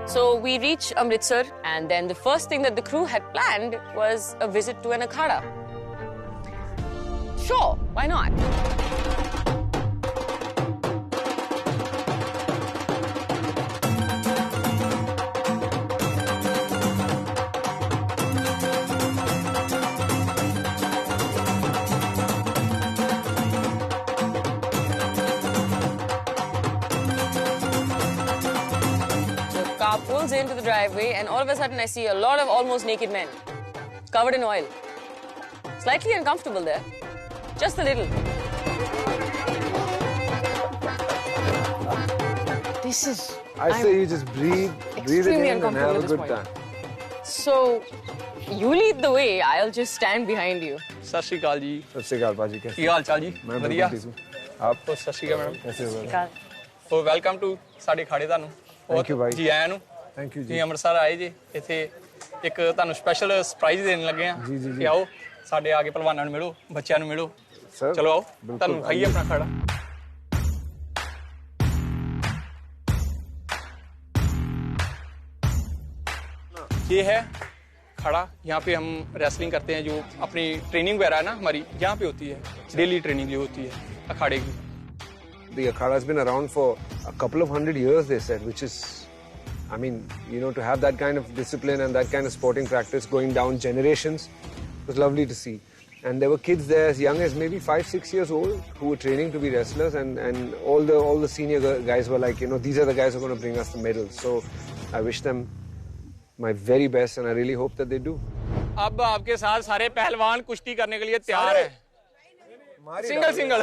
So we reached Amritsar, and then the first thing that the crew had planned was a visit to an akhada. Sure, why not? Car pulls into the driveway, and all of a sudden I see a lot of almost naked men, covered in oil. Slightly uncomfortable there, just a little. This is... I say you just breathe it in and have a good time. So, you lead the way, I'll just stand behind you. सत श्री अकाल जी। सत श्री अकाल पाजी, कैसे? की हाल चाल जी? मैं बढ़िया। आप? सत श्री अकाल मैडम। कैसे हो? और वेलकम टू साडे खाड़े तानू। Thank you भाई। जी आया नु। Thank you जी। जी अमृतसर आए जी। इथे एक तानू स्पेशल सरप्राइज देने लगे हैं। जी जी जी। कि आओ साडे आगे पहलवानां नु मिलो, बच्चों नु मिलो। सर, चलो आओ तानू खाइए अपना खाड़ा। ये है खड़ा, यहाँ पे हम रेसलिंग करते हैं। जो अपनी ट्रेनिंग वगैरह है ना हमारी, यहाँ पे होती है। डेली ट्रेनिंग जो होती है अखाड़े की। The akhada has been around for a couple of 100 years, they said, which is, I mean, you know, to have that kind of discipline and that kind of sporting practice going down generations was lovely to see. And there were kids there as young as maybe 5-6 years old who were training to be wrestlers, and all the senior guys were like, you know, these are the guys who are going to bring us the medals. So I wish them my very best, and I really hope that they do. अब आपके साथ सारे पहलवान कुश्ती करने के लिए तैयार हैं। Single.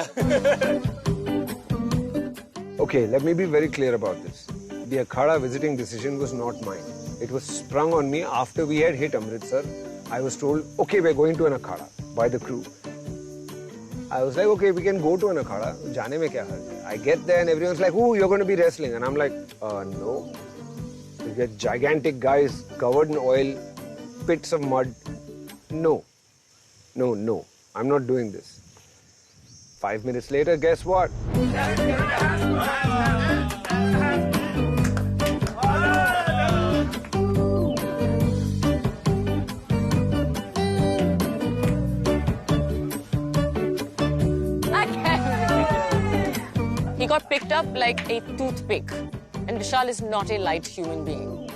Okay, let me be very clear about this. The akhada visiting decision was not mine. It was sprung on me after we had hit Amritsar. I was told, okay, we're going to an akhada by the crew. I was like, okay, we can go to an akhada. Jaane mein kya harj hai? I get there and everyone's like, oh, you're going to be wrestling. And I'm like, no. You get gigantic guys covered in oil, pits of mud. No. No. I'm not doing this. 5 minutes later, guess what? He got picked up like a toothpick. And Vishal is not a light human being.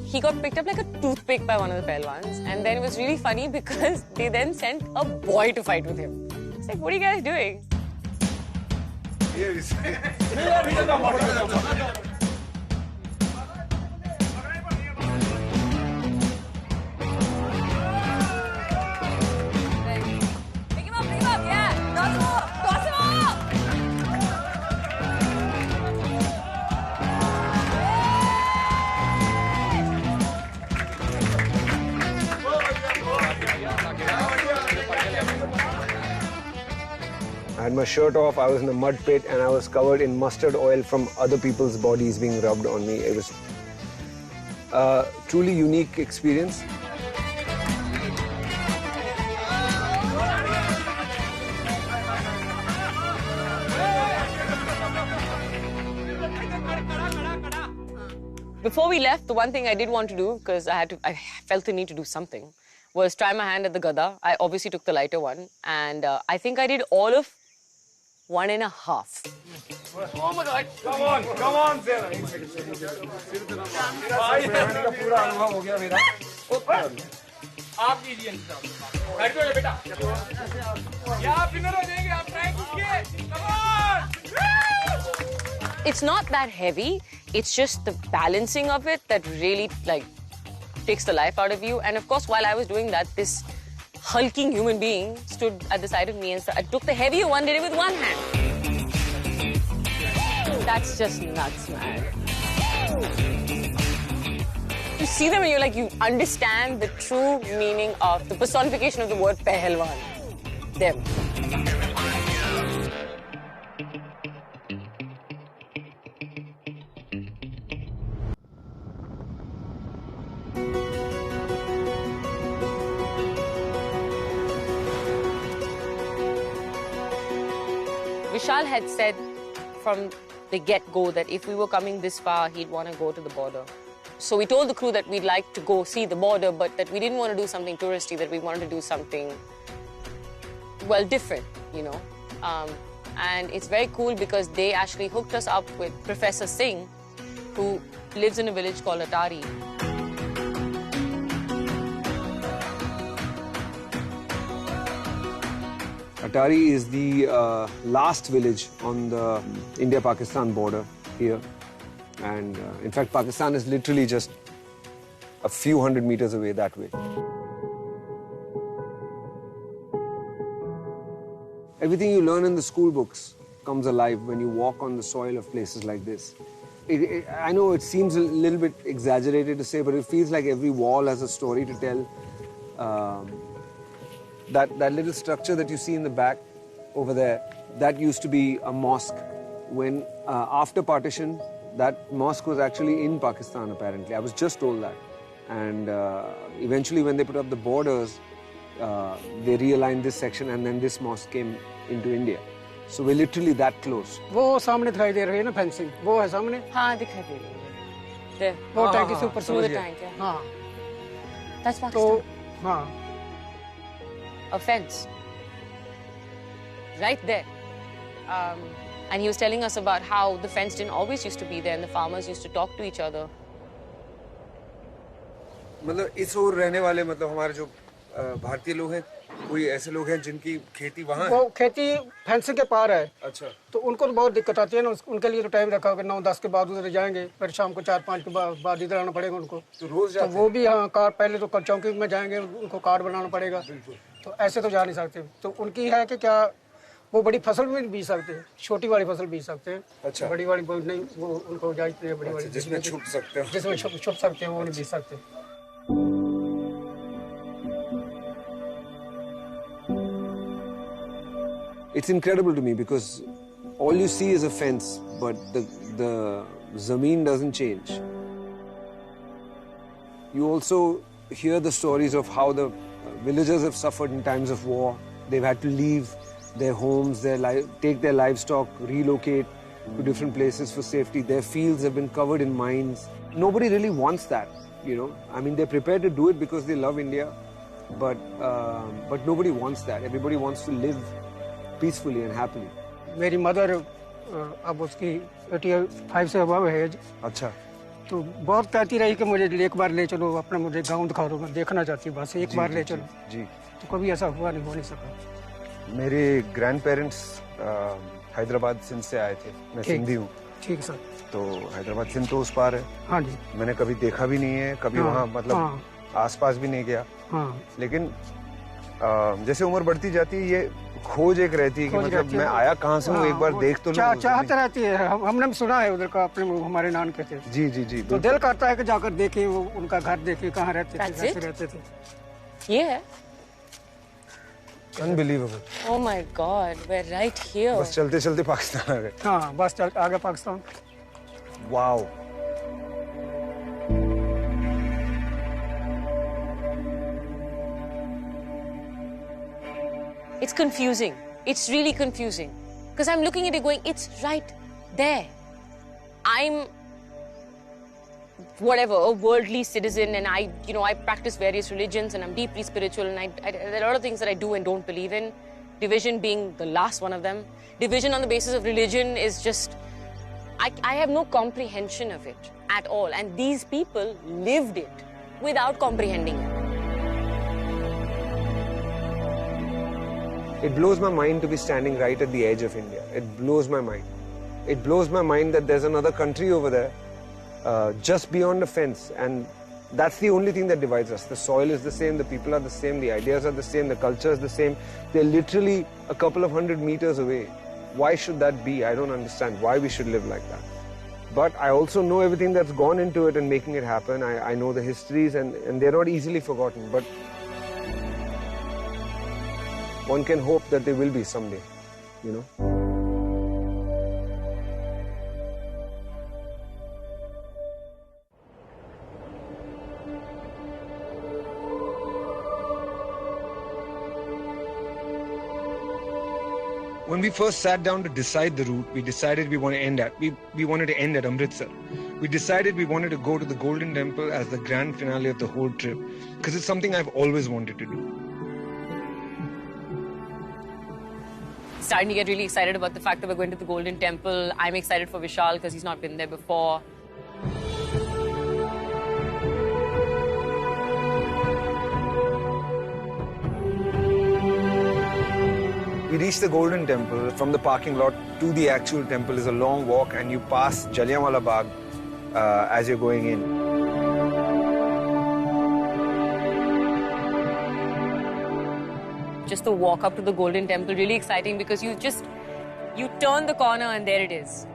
He got picked up like a toothpick by one of the Pehlwans. And then it was really funny because they then sent a boy to fight with him. It's like, what are you guys doing? Pick him up, yeah. Toss him up. I had my shirt off, I was in a mud pit, and I was covered in mustard oil from other people's bodies being rubbed on me. It was a truly unique experience. Before we left, the one thing I did want to do, because I felt the need to do something, was try my hand at the gada. I obviously took the lighter one, and I think I did all of 1.5. Oh my God! Come on, Sarah. आप कीजिए इंतजाम। बैठ जाओ बेटा। ये आप winner हो जाएंगे। आप ट्राई कीजिए। Come on! It's not that heavy. It's just the balancing of it that really takes the life out of you. And of course, while I was doing that, this hulking human being stood at the side of me and I took the heavier one, did it with one hand. That's just nuts, man. You see them and you're like, you understand the true meaning of the personification of the word Pehlwan. Them. Vishal had said from the get-go that if we were coming this far, he'd want to go to the border. So we told the crew that we'd like to go see the border, but that we didn't want to do something touristy, that we wanted to do something, well, different, you know. And it's very cool because they actually hooked us up with Professor Singh, who lives in a village called Atari. Atari is the last village on the India-Pakistan border here. And in fact, Pakistan is literally just a few hundred meters away that way. Everything you learn in the school books comes alive when you walk on the soil of places like this. I know it seems a little bit exaggerated to say, but it feels like every wall has a story to tell. That little structure that you see in the back over there, that used to be a mosque. When after partition, that mosque was actually in Pakistan apparently. I was just told that. And eventually when they put up the borders, they realigned this section and then this mosque came into India. So we're literally that close. वो सामने दिखाई दे रही है ना fencing, वो है सामने? हाँ, दिखाई दे रही है. There. वो टैंकी से ऊपर Through the tank, yeah. हाँ. That's तो Pakistan. हाँ. A fence. Right there. And he was telling us about how the fence didn't always used to be there and the farmers used to talk to each other. मतलब इस ओर रहने वाले मतलब हमारे जो भारतीय लोग हैं, कोई ऐसे लोग हैं जिनकी खेती वहाँ है? वो खेती फेंसिंग के पार है. अच्छा. तो उनको तो बहुत दिक्कत आती है ना, उनके लिए तो टाइम रखा होगा 9-10 के बाद उधर जाएंगे, फिर शाम को 4-5 के बाद इधर आना पड़ेगा उनको. तो रोज तो वो भी हाँ कार्ड पहले तो चौकी में जाएंगे, उनको कार्ड बनाना पड़ेगा. तो ऐसे तो जा नहीं सकते. तो उनकी है कि क्या वो बड़ी फसल भी बीज सकते हैं, छोटी वाली फसल बीज सकते हैं. अच्छा. बड़ी वाली नहीं, वो उनको जायज़ नहीं है बड़ी वाली. जिसमें छुप सकते हो. जिसमें छुप सकते हैं वो नहीं बीज सकते. It's incredible to me because all you see is a fence, but the zameen doesn't change. You also hear the stories of how the villagers have suffered in times of war. They've had to leave their homes, take their livestock, relocate to different places for safety. Their fields have been covered in mines. Nobody really wants that, you know. I mean, they're prepared to do it because they love India, but nobody wants that. Everybody wants to live peacefully and happily. मेरी mother अब उसकी 85 से above है. अच्छा. तो बहुत कहती रही कि मुझे एक बार ले चलो, अपना मुझे गांव दिखा दो, मैं देखना चाहती हूँ, बस एक बार ले चलो. जी. तो कभी ऐसा हो नहीं सका. मेरे ग्रैंड पेरेंट्स हैदराबाद सिंध से आए थे. मैं सिंधी हूँ. ठीक सर. तो हैदराबाद सिंध तो उस पार है. हाँ जी. मैंने कभी देखा भी नहीं है, कभी वहाँ मतलब आसपास भी नहीं गया. हाँ. लेकिन जैसे उम्र बढ़ती जाती है, ये खोज एक रहती है कि मतलब मैं आया कहाँ से हूँ, एक बार देख तो लूँ. चाहत रहती है. हमने भी सुना है उधर का, अपने हमारे नान के थे. जी जी जी. तो दिल करता है कि जाकर देखें वो उनका घर, देखें कहाँ रहते थे, कैसे रहते थे. ये है. Unbelievable. Oh my God, we're right here. बस चलते चलते पाकिस्तान आ गए. हाँ, बस आ गए Pakistan. Wow. It's confusing. It's really confusing. Because I'm looking at it going, it's right there. I'm whatever, a worldly citizen, and I practice various religions and I'm deeply spiritual, and there are a lot of things that I do and don't believe in. Division being the last one of them. Division on the basis of religion is just, I have no comprehension of it at all. And these people lived it without comprehending it. It blows my mind to be standing right at the edge of India. It blows my mind. It blows my mind that there's another country over there, just beyond a fence, and that's the only thing that divides us. The soil is the same, the people are the same, the ideas are the same, the culture is the same. They're literally a couple of 100 meters away. Why should that be? I don't understand why we should live like that. But I also know everything that's gone into it and making it happen. I know the histories, and they're not easily forgotten. But one can hope that they will be someday, you know. When we first sat down to decide the route, we decided we wanted to end at Amritsar. we decided we wanted to go to the Golden Temple as the grand finale of the whole trip because it's something I've always wanted to do. Starting to get really excited about the fact that we're going to the Golden Temple. I'm excited for Vishal because he's not been there before. We reached the Golden Temple. From the parking lot to the actual temple is a long walk, and you pass Jallianwala Bagh as you're going in. Just the walk up to the Golden Temple, really exciting because you turn the corner and there it is.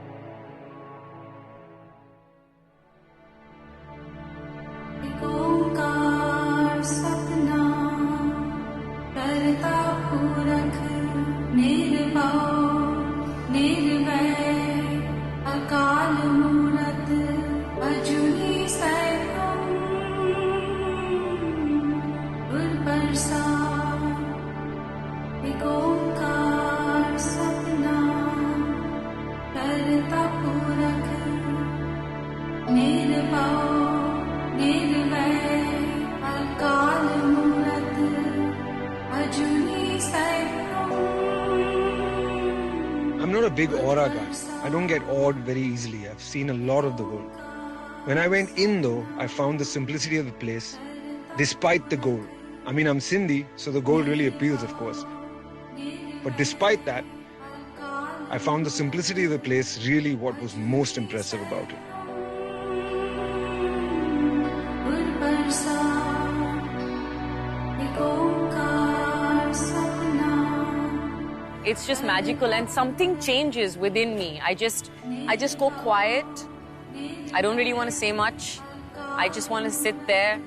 I'm not a big aura guy. I don't get awed very easily. I've seen a lot of the gold. When I went in though, I found the simplicity of the place, despite the gold. I mean, I'm Sindhi, so the gold really appeals, of course. But despite that, I found the simplicity of the place really what was most impressive about it. It's just magical and something changes within me. I just go quiet. I don't really want to say much. I just want to sit there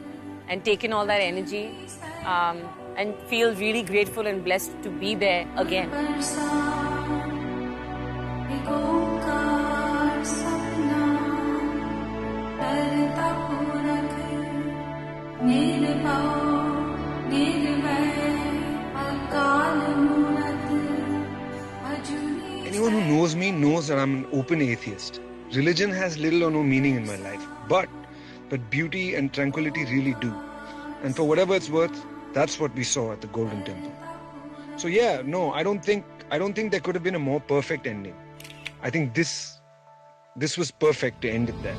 and take in all that energy and feel really grateful and blessed to be there again. Anyone who knows me knows that I'm an open atheist. Religion has little or no meaning in my life, but beauty and tranquility really do. And for whatever it's worth, that's what we saw at the Golden Temple. So yeah, no, I don't think there could have been a more perfect ending. I think this was perfect to end it there.